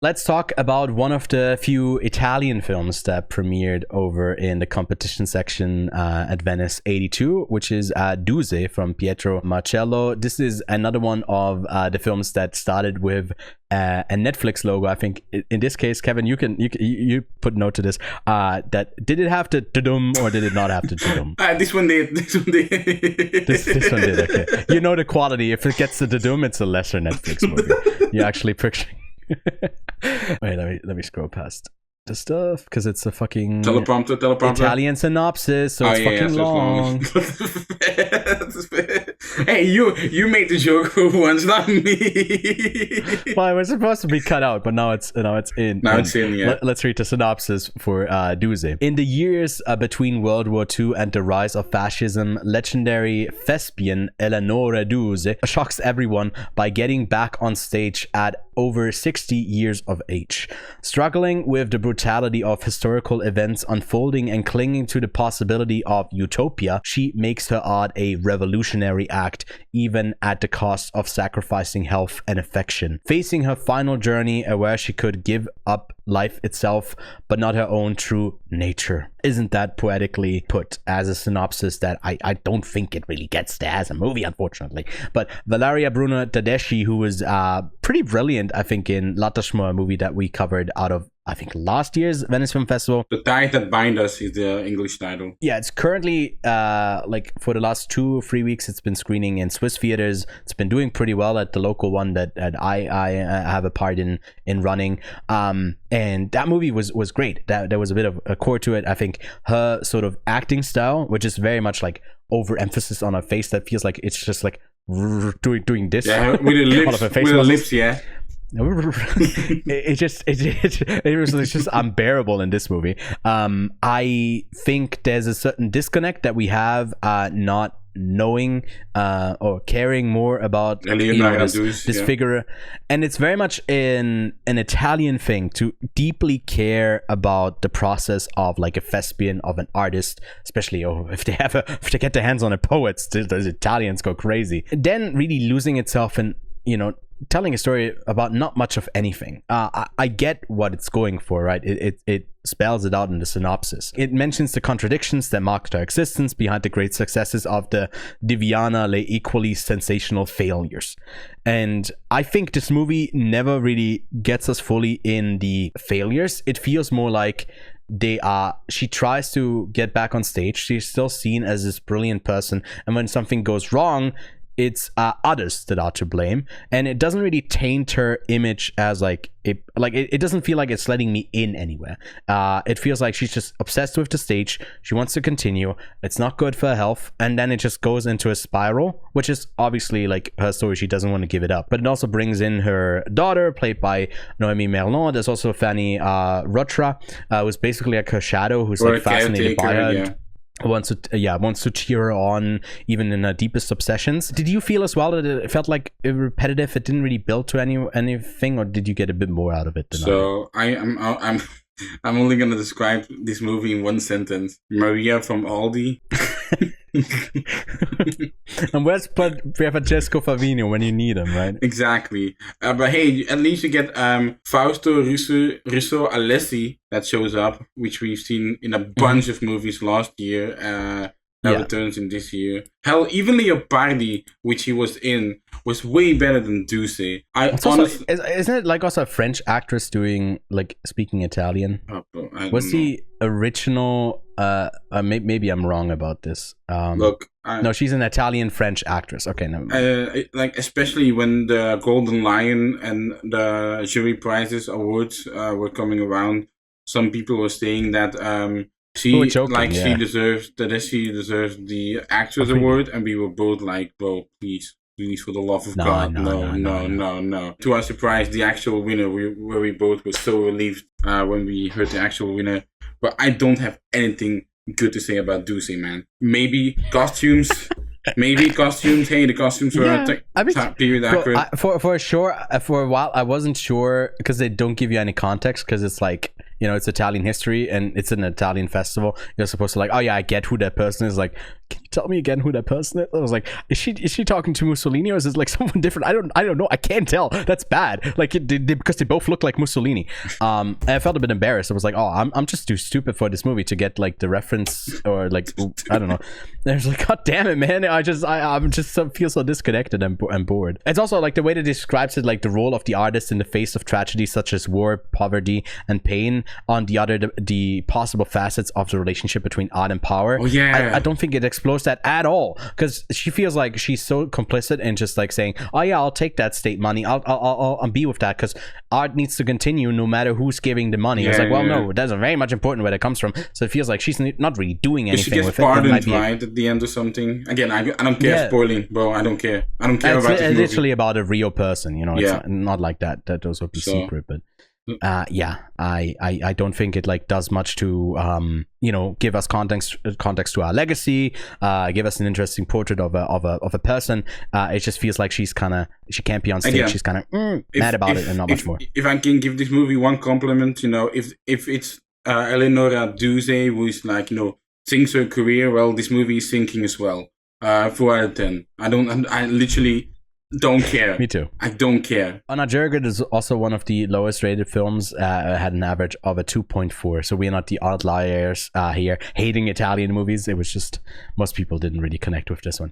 Let's talk about one of the few Italian films that premiered over in the competition section at Venice 82, which is Duse from Pietro Marcello. This is another one of the films that started with a Netflix logo. I think in this case, Kevin, you put note to this. That did it have to dum or did it not have to dum? This one did. This one did. this one did. Okay, you know the quality. If it gets to dum, it's a lesser Netflix movie. You're actually picturing. Wait, let me scroll past the stuff because it's a fucking teleprompter Italian synopsis, so it's fucking long. Hey, you made the joke once, not me. Well, it was supposed to be cut out, but now it's in. Now it's in. Yeah. Let's read the synopsis for Duse. In the years between World War II and the rise of fascism, legendary thespian Eleonora Duse shocks everyone by getting back on stage at over 60 years of age. Struggling with the brutality of historical events unfolding and clinging to the possibility of utopia, she makes her art a revolutionary act, even at the cost of sacrificing health and affection. Facing her final journey where she could give up life itself, but not her own true nature. Isn't that poetically put as a synopsis that I don't think it really gets there as a movie, unfortunately. But Valeria Tedeschi, who was pretty brilliant, I think, in L'Attachement, a movie that we covered out of, I think, last year's Venice Film Festival. The Tide That Bind Us is the English title. Yeah, it's currently, like, for the last 2 or 3 weeks, it's been screening in Swiss theaters. It's been doing pretty well at the local one that I have a part in running. And that movie was great. There was a bit of a core to it. I think her sort of acting style, which is very much like overemphasis on her face, that feels like it's just like doing this. Yeah, with the lips, with the lips, yeah. It was just unbearable in this movie. I think there's a certain disconnect that we have not knowing or caring more about this figure, and it's very much an Italian thing to deeply care about the process of like a thespian, of an artist, especially if they get their hands on a poet. Those Italians go crazy. Then really losing itself in, you know, telling a story about not much of anything. I get what it's going for, right? It spells it out in the synopsis. It mentions the contradictions that marked her existence behind the great successes of the Diviana lay equally sensational failures. And I think this movie never really gets us fully in the failures. It feels more like she tries to get back on stage. She's still seen as this brilliant person, and when something goes wrong, it's others that are to blame, and it doesn't really taint her image as it doesn't feel like it's letting me in anywhere. It feels like she's just obsessed with the stage. She wants to continue. It's not good for her health, and then it just goes into a spiral, which is obviously like her story. She doesn't want to give it up, but it also brings in her daughter, played by Noémie Merlant. There's also Fanni Wrochna, who's basically like her shadow, who's like fascinated by her. Yeah. Wants to cheer her on even in her deepest obsessions. Did you feel as well that it felt like repetitive? It didn't really build to anything, or did you get a bit more out of it than I'm only gonna describe this movie in one sentence: Maria from Aldi. And where's Francesco Favino when you need him, right? Exactly. But hey, at least you get Fausto, Russo, Alesi that shows up, which we've seen in a bunch of movies last year. Returns in this year. Hell, even Leopardi, which he was in, was way better than Duse. Isn't it like also a French actress doing, like, speaking Italian? Was the original? Maybe I'm wrong about this. No, she's an Italian-French actress. Okay, no. Like, especially when the Golden Lion and the jury prizes awards were coming around, some people were saying that she deserves the actress award, and we were both like, bro, please, for the love of God, no. To our surprise, the actual winner, we both were so relieved when we heard the actual winner. But I don't have anything good to say about Duse, man. Maybe costumes. Hey, the costumes were period accurate. For sure, for a while, I wasn't sure because they don't give you any context, because it's like, you know, it's Italian history and it's an Italian festival. You're supposed to like, oh yeah, I get who that person is. Like, can you tell me again who that person is? I was like, is she talking to Mussolini, or is it like someone different? I don't know. I can't tell. That's bad. Like because they both look like Mussolini. And I felt a bit embarrassed. I was like, oh, I'm just too stupid for this movie to get like the reference, or like, I don't know. And I was like, god damn it, man. I'm just feel so disconnected and bored. It's also like the way that describes it, like the role of the artist in the face of tragedy such as war, poverty, and pain. On the other, the possible facets of the relationship between art and power. Oh yeah. I don't think it explores that at all, because she feels like she's so complicit in just like saying, oh yeah, I'll take that state money, I'll be with that, because art needs to continue no matter who's giving the money. It's like, well, no, that's very much important where that comes from. So it feels like she's not really doing anything with it. Pardoned, right, at the end or something. Again, I don't care spoiling, bro. I don't care about this movie. It's literally about a real person, you know. It's not like that those would be secret, but I don't think it like does much to give us context to our legacy, give us an interesting portrait of a person. It just feels like she can't be on stage. Again, she's kind of mad about it and not much more. If I can give this movie one compliment, if it's Eleonora Duse who's like sinks her career, well, this movie is sinking as well. 4 out of 10. I literally don't care. Me too. I don't care. Anna Jurgen is also one of the lowest rated films. Had an average of a 2.4. So we're not the outliers here hating Italian movies. It was just most people didn't really connect with this one.